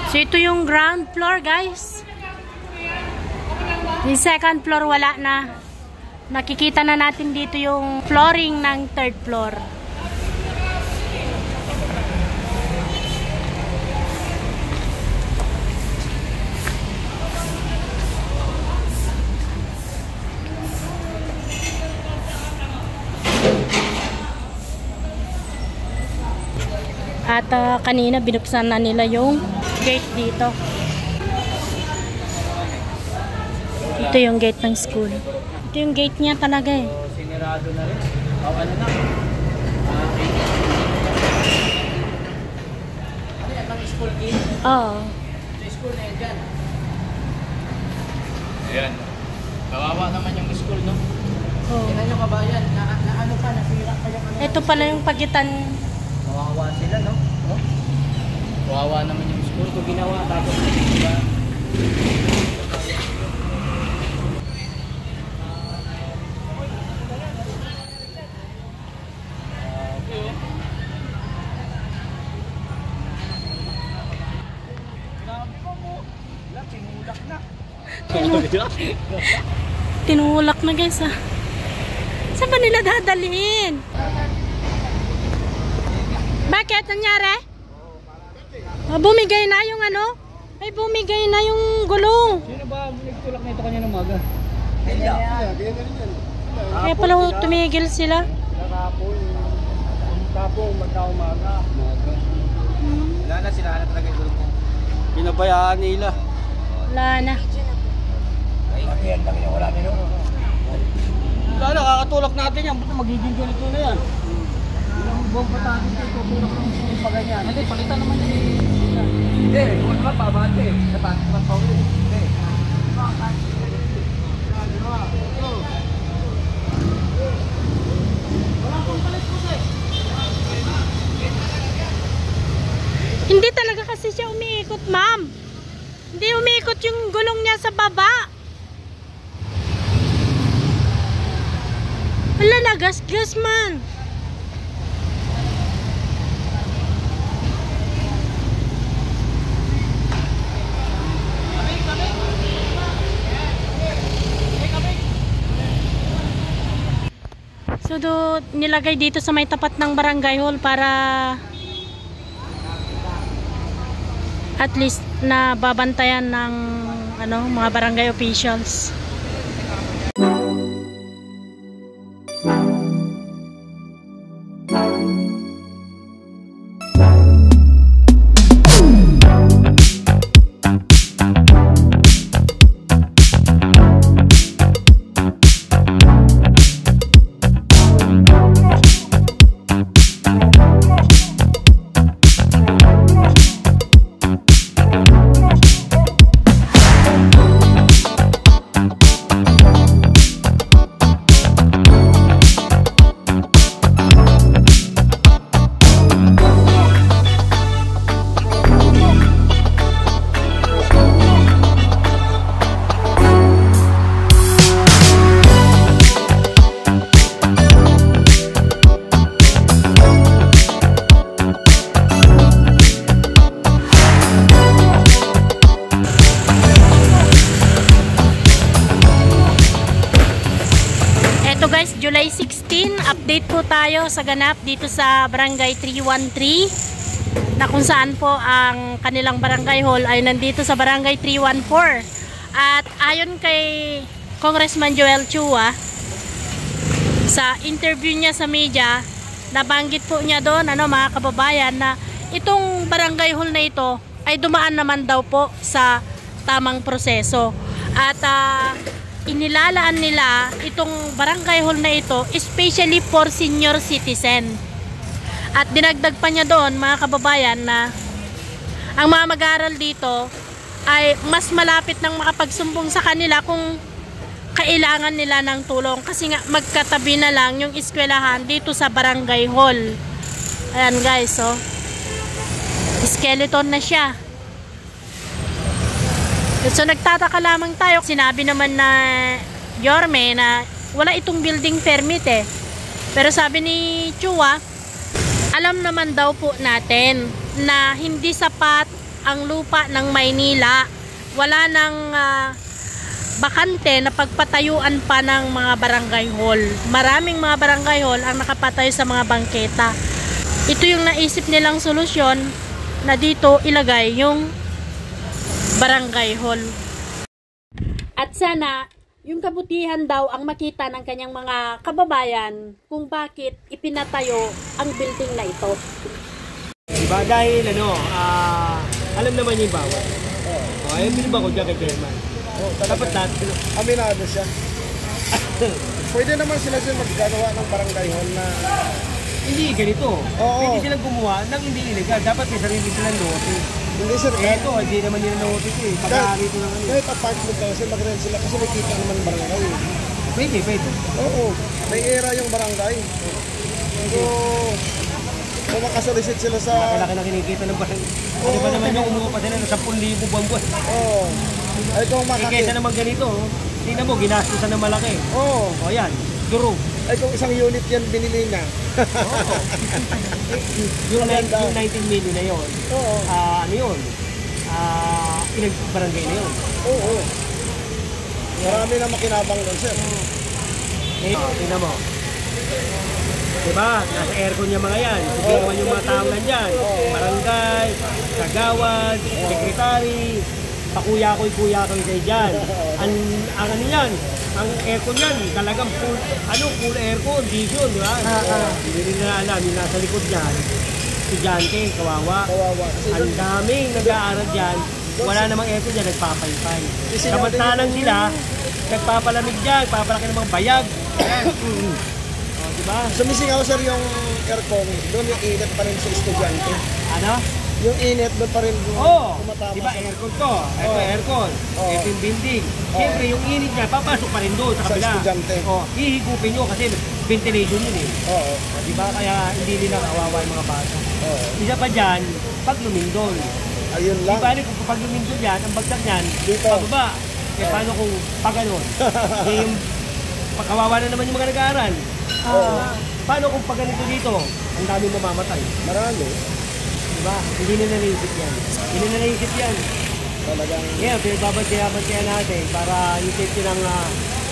So ito yung ground floor, guys. Yung second floor wala na. Nakikita na natin dito yung flooring ng third floor. At kanina binuksan na nila yung gate dito. Ito yung gate ng school. Ito yung gate niya talaga eh. Sinirado na rin. Ano na? Ano yan? Ang school gate? Oo. Yung school na yan dyan. Ayan. Kawawa naman yung school, no? Oh. Yan yung kabayan. Na ano pa? Nasira pa yung ano. Ito pala yung pagitan. Kawawa sila, no? Oh? Kawawa naman yung school ko ginawa. Tapos, diba? Tinulak na guys ah. Saan ba nila dadalhin? Bakit? Nangyari? Bumigay na yung ano? Ay bumigay na yung gulong. Sino ba nagtulak nito kanya ng maga? Kaya pala tumigil sila. Tapong magkaumaga. Wala na sila na talaga yung gulong niya. Pinabayaan nila. Wala na. Yan, laki na wala nila. Wala na, kakatulak natin yan. Ba't magiging ganito na yan? Ilang buong patatin dito, tulak ng pa ganyan. Hindi, palitan naman yun. Hindi, huwag naman pabante. Napatin naman pa ulit. Hindi. Hindi talaga kasi siya umiikot, ma'am. Hindi umiikot yung gulong niya sa baba. Wala na, gas-gas man. So, nilagay dito sa may tapat ng barangay hall para at least na babantayan ng mga barangay officials. July 16, update po tayo sa ganap dito sa Barangay 313 na kung saan po ang kanilang barangay hall ay nandito sa Barangay 314. At ayon kay Congressman Joel Chua, sa interview niya sa media, nabanggit po niya doon mga kababayan na itong barangay hall na ito ay dumaan naman daw po sa tamang proseso. At inilalaan nila itong barangay hall na ito especially for senior citizen. At dinagdag pa niya doon mga kababayan na ang mga mag-aaral dito ay mas malapit nang makapagsumbong sa kanila kung kailangan nila ng tulong kasi nga magkatabi na lang yung eskwelahan dito sa barangay hall. Ayan guys, oh. Skeleton na siya. So nagtataka lamang tayo, sinabi naman na Yorme na wala itong building permit eh. Pero sabi ni Chua, alam naman daw po natin na hindi sapat ang lupa ng Maynila. Wala nang bakante na pagpatayuan pa ng mga barangay hall. Maraming mga barangay hall ang nakapatayo sa mga bangketa. Ito yung naisip nilang solusyon na dito ilagay yung barangay hall. At sana yung kabutihan daw ang makita ng kanyang mga kababayan kung bakit ipinatayo ang building na ito. Diba? Dahil alam naman niya yung bawat. Ay, bilib ako dyan kay Chairman. Dapat natin. Aminado siya. Pwede naman sila maggagawa ng barangay hall na hindi ganito. Pwede silang gumawa ng hindi illegal. Dapat may sarili silang notice. hindi sir. Ito, hindi naman nila notice eh. Pag-aari ito naman eh. Kahit apartment kasi mag-rent sila kasi may kita naman barangay. Pwede. Oo. May era yung barangay. So, kung makasolicit sila sa... Laki na kinikita ng barangay. Ano ba naman yung umuha pa sila ng 10,000 buwan-buwan? Oo. Ay kung kaysa naman ganito, tingnan mo, ginastusan ng malaki. Oo. O yan, duro. Ay kung isang unit yan binili niya. Oo. yung 19 million na yun, ano yun? Barangay na yun. Oo. Marami na makinabang doon sir. Tingnan mo. Diba? Nasa aircon niya mga yan. Siguro naman yung mga tao nandyan. Barangay, kagawad, sekretary, pakuya-kuy-kuya-kuy kayo dyan. Ang ano yan, ang aircon yan, talagang full aircon, diesel, di ba? Hindi nila alam, yung nasa likod dyan, estudyante, kawawa. Ang daming nag-aaral dyan, wala namang aircon dyan, nagpapaypay. Samantalang sila, nagpapalamig dyan, papalaki ng mga bayag. Diba? Sumisingaw sir yung aircon, doon yung init pa rin sa estudyante. Ano? Yung init doon pa rin. Diba aircon to? Ito aircon. Ito yung building. Siyempre yung init niya, papasok pa rin doon sa kabila. Estudyante. Hihigupin nyo kasi ventilation yun eh. Oo. Diba? Kaya hindi nila kawawa yung mga bata. Isa pa dyan, pag lumindol. Ayun lang. Diba kung pag lumindol yan, ang bagsak niyan, dito. pababa. Paano kung pag ganun? Yung pagkawawa na naman yung mga nag-aaral. Paano kung pag ganito dito, ang daming mamamatay? Marami. Diba? Hindi na naisip yan. Talagang... Yeah, pinagbabantayan natin para yung safety ng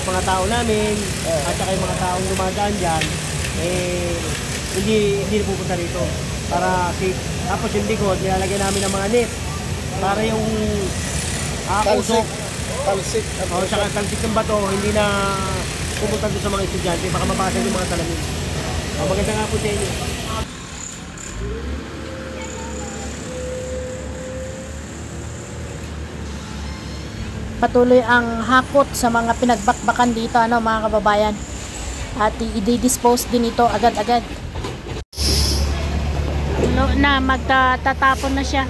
mga tao namin at saka yung mga taong dumadaan dyan, hindi na pupunta rito. Para safe. Tapos yung likod, nilalagyan namin ng mga net para yung usok. Talsik. Saka talsik ng bato, hindi na pupunta doon sa mga estudyante, baka mapasag yung mga salamin. Maganda nga po sa inyo. Patuloy ang hakot sa mga pinagbakbakan dito, mga kababayan. At i-dispose din ito agad-agad. Magtatapon na siya.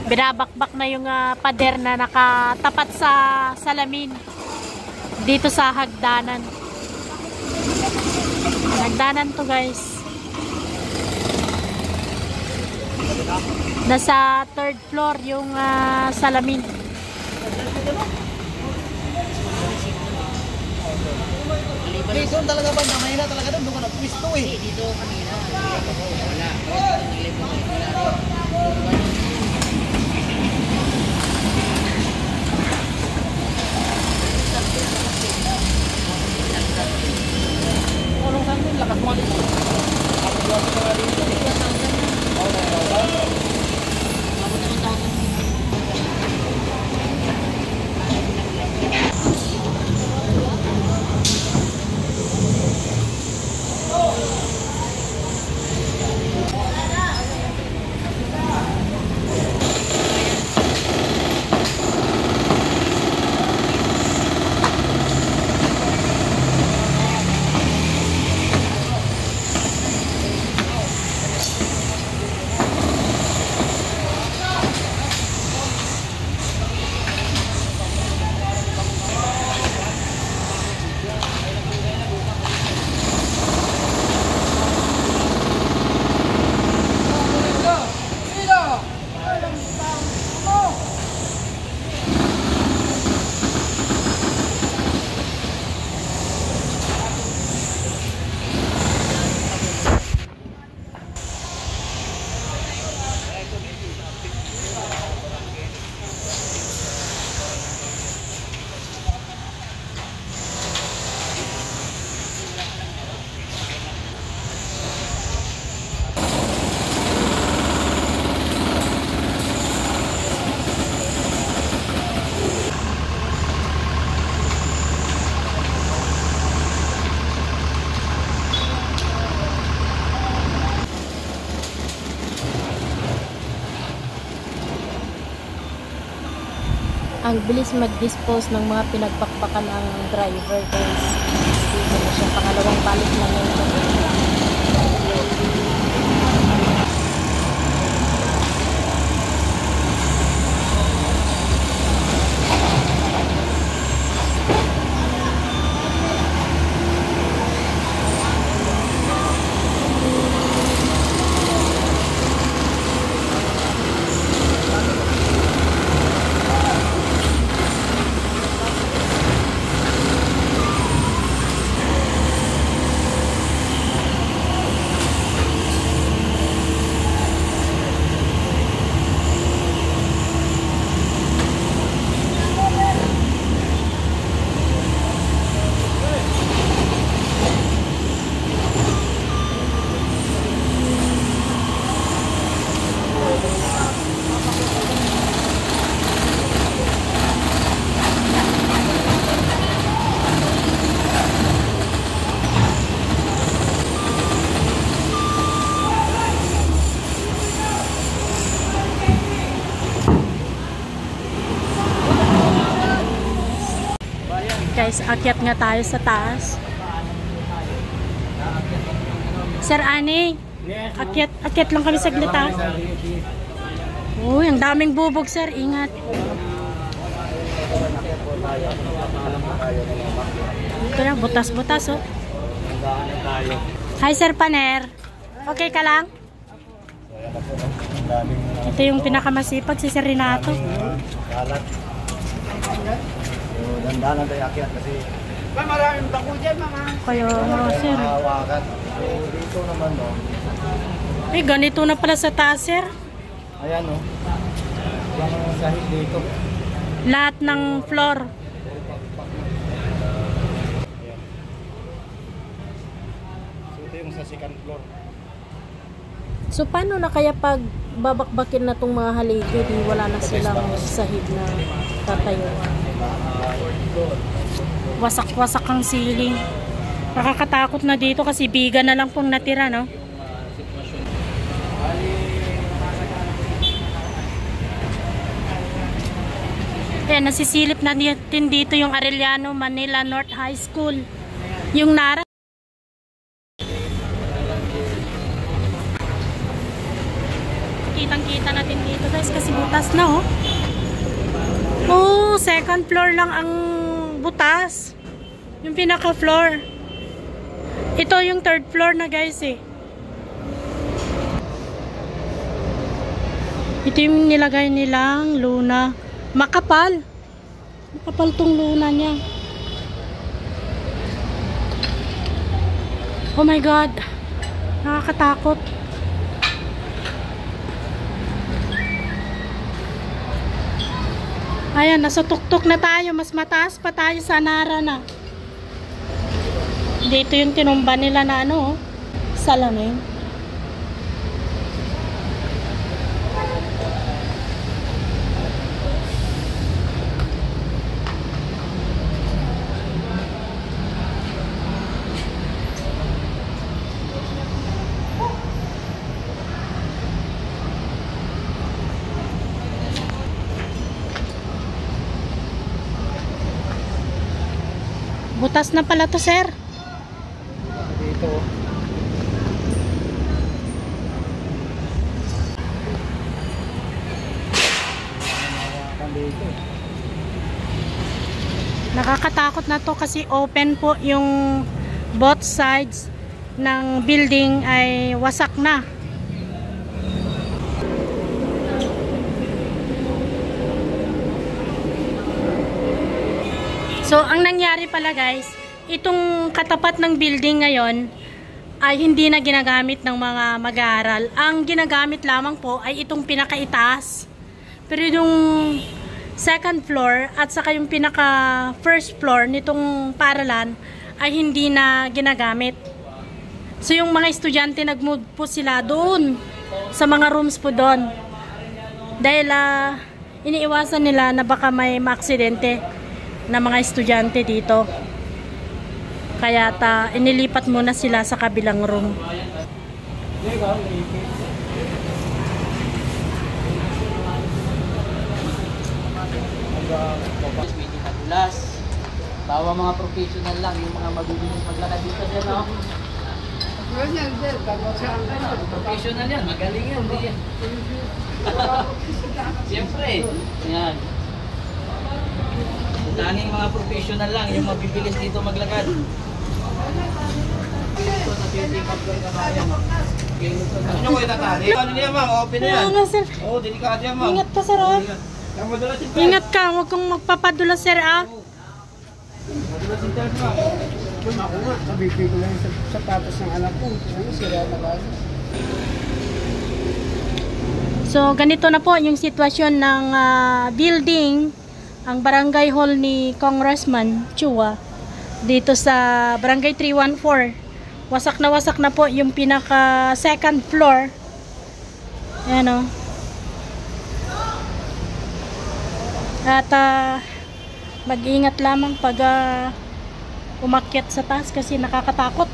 Binabakbak na yung pader na nakatapat sa salamin dito sa hagdanan. Hagdanan to guys. Nasa 3rd floor yung salamin. Dito talaga ba? Mahina talaga doon. Doon ka na-twisto eh. Dito kanina. Wala. Anong saan din? Lakas mo dito. ang bilis mag-dispose ng mga pinagpakpakan ang driver guys. Dito na siya, pangalawang balik na ngayon. Guys, akyat nga tayo sa taas. Sir Ani, akyat lang kami saglit ha. Uy, ang daming bubog sir, ingat. Ito na, butas-butas oh. Hi Sir Paner, okay ka lang? Ito yung pinakamasipag si Sir Renato. Dandanan tayo akyat kasi Maraming bako dyan, mama. Kaya sir. hawakan. So dito naman no. Eh, ganito na pala sa taas sir. Ayan no. Yung sahig dito. Lahat ng floor. So ito yung sa second floor. So paano na kaya pag babakbakin na tong mga haligi, di wala na silang sahig na tatayuan? Wasak-wasak ang ceiling. Nakakatakot na dito kasi biga na lang pong natira, no? Ayan, nasisilip na natin dito yung Arellano Manila North High School. Yung Nara. Kitang-kita natin dito guys kasi butas na oh. Oh, second floor lang ang butas. Yung pinaka floor. Ito yung third floor na guys eh. Ito yung nilagay nilang luna. Makapal. Makapal tong luna niya. Oh my God. Nakakatakot. Ayan, nasa tuktok na tayo. Mas mataas pa tayo sa Nara na. Dito yung tinumba nila na ano, salamin. Butas na pala to, sir. Dito. Nakakatakot na to kasi open po yung both sides ng building ay wasak na. So, ang nangyari pala guys, itong katapat ng building ngayon ay hindi na ginagamit ng mga mag-aaral. Ang ginagamit lamang po ay itong pinakaitaas. Pero yung second floor at saka yung pinaka first floor nitong paaralan ay hindi na ginagamit. So, yung mga estudyante nag-move po sila doon sa mga rooms po doon. Dahil iniiwasan nila na baka may maaksidente na mga estudyante dito. Kaya inilipat muna sila sa kabilang room. Medyo madulas. Bawa mga professional lang, yung mga mabibilis maglakad dito sir, no? Professional yan, magaling yan, hindi yan. Siyempre, yan. Tanging mga professional lang, yung mabibilis dito maglakad. Ano ko itatali? Ano niya ma'am? Open na yan. Ano, sir? Oo, delikado yan ma'am. Ingat ka, sir, ah. Yung madulas yung Ingat ka, huwag kang magpapadula, sir, ah. madulas yung test ma'am. Ako nga, sabihin ko lang yung sapatos ng anak ko. Ano, sira na ba? So, ganito na po yung sitwasyon ng building, ang barangay hall ni Congressman Chua, dito sa barangay 314. Wasak na po yung pinaka second floor. Ayan o. At mag-ingat lamang pag umakyat sa taas kasi nakakatakot.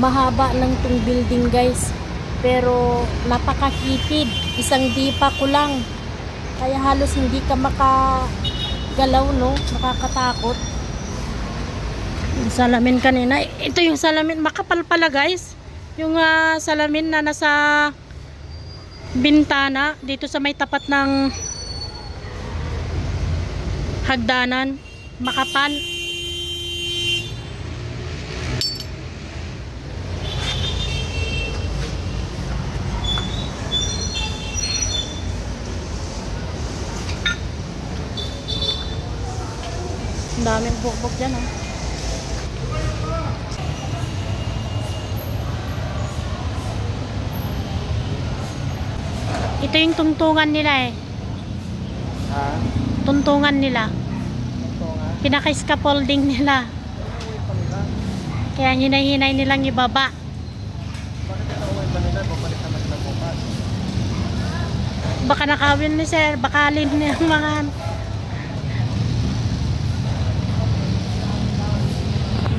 Mahaba lang tong building, guys, pero napakakitid, isang dipa ko lang, kaya halos hindi ka makagalaw, no? Nakakatakot. Yung salamin kanina, ito yung salamin, makapal pala, guys, yung salamin na nasa bintana dito sa may tapat ng hagdanan, makapal. Ang daming bukbok dyan, oh. Ito yung tungtungan nila, eh. Ha? Tuntungan nila. Ito nga. Pinaka-scaffolding nila. Kaya hinay-hinay nilang ibaba. Bakit ito uwi pa nila? Babalik naman sila bukas. Baka nakawin ni sir, bakalin niya ang mga...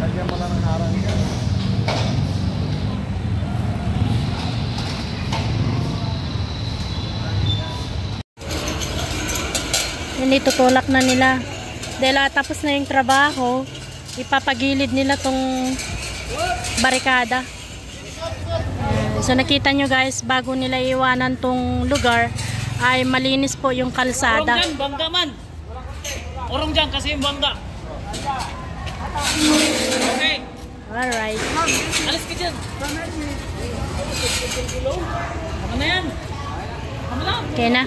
Lagyan mo lang ng harang yan. Hindi, tutulak na nila. Dahil tapos na yung trabaho, ipapagilid nila tong barikada. So nakita nyo, guys, bago nila iwanan tong lugar, ay malinis po yung kalsada. Orong dyan, bangga man. Orong dyan kasi yung bangga. Okay. Alright. Alis ka dyan. Tama na yan. Tama na. Okay na.